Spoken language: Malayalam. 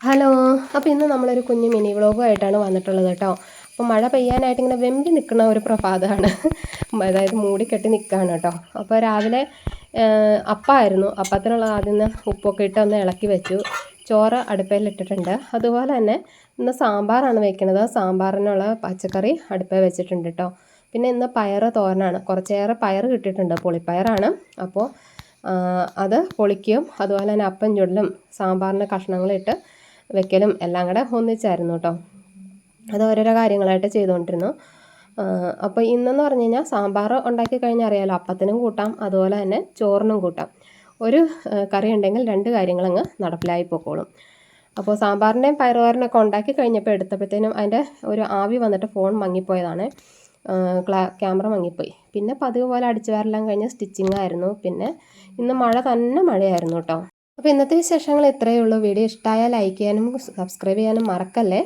ഹലോ. അപ്പോൾ ഇന്ന് നമ്മളൊരു കുഞ്ഞു മിനി വ്ളോഗുമായിട്ടാണ് വന്നിട്ടുള്ളത് കേട്ടോ. അപ്പോൾ മഴ പെയ്യാനായിട്ട് ഇങ്ങനെ വെമ്പി നിൽക്കുന്ന ഒരു പ്രഭാതമാണ്. അതായത് മൂടിക്കെട്ടി നിൽക്കുകയാണ് കേട്ടോ. അപ്പോൾ രാവിലെ അപ്പമായിരുന്നു. അപ്പത്തിനുള്ള ആദ്യം ഉപ്പൊക്കെ ഇട്ട് ഒന്ന് ഇളക്കി വെച്ചു. ചോറ് അടുപ്പയിലിട്ടിട്ടുണ്ട്. അതുപോലെ തന്നെ ഇന്ന് സാമ്പാറാണ് വെക്കുന്നത്. സാമ്പാറിനുള്ള പച്ചക്കറി അടുപ്പയിൽ വെച്ചിട്ടുണ്ട് കേട്ടോ. പിന്നെ ഇന്ന് പയറ് തോരനാണ്. കുറച്ചേറെ പയറ് കിട്ടിയിട്ടുണ്ട്. പൊളിപ്പയറാണ്. അപ്പോൾ അത് പൊളിക്കുകയും അതുപോലെ തന്നെ അപ്പം ചുടലും സാമ്പാറിൻ്റെ കഷ്ണങ്ങളിട്ട് വെക്കലും എല്ലാം കൂടെ ഒന്നിച്ചായിരുന്നു കേട്ടോ. അത് ഓരോരോ കാര്യങ്ങളായിട്ട് ചെയ്തുകൊണ്ടിരുന്നു. അപ്പോൾ ഇന്നെന്ന് പറഞ്ഞു കഴിഞ്ഞാൽ സാമ്പാർ ഉണ്ടാക്കി കഴിഞ്ഞാൽ അറിയാമല്ലോ, അപ്പത്തിനും കൂട്ടാം അതുപോലെ തന്നെ ചോറിനും കൂട്ടാം. ഒരു കറി ഉണ്ടെങ്കിൽ രണ്ട് കാര്യങ്ങളങ്ങ് നടപ്പിലായി പോയിക്കോളും. അപ്പോൾ സാമ്പാറിൻ്റെയും പയറുതോരനൊക്കെ ഉണ്ടാക്കി കഴിഞ്ഞപ്പോൾ എടുത്തപ്പോഴത്തേനും അതിൻ്റെ ഒരു ആവി വന്നിട്ട് ഫോൺ മങ്ങിപ്പോയതാണ്. ക്യാമറ മങ്ങിപ്പോയി. പിന്നെ പതിവ് പോലെ അടിച്ചു വാരെല്ലാം കഴിഞ്ഞ് സ്റ്റിച്ചിങ് ആയിരുന്നു. പിന്നെ ഇന്ന് മഴ തന്നെ മഴയായിരുന്നു കേട്ടോ. അപ്പോൾ ഇന്നത്തെ വിശേഷങ്ങൾ ഇത്രയേ ഉള്ളൂ. വീഡിയോ ഇഷ്ടമായാൽ ലൈക്ക് ചെയ്യാനും സബ്സ്ക്രൈബ് ചെയ്യാനും മറക്കല്ലേ.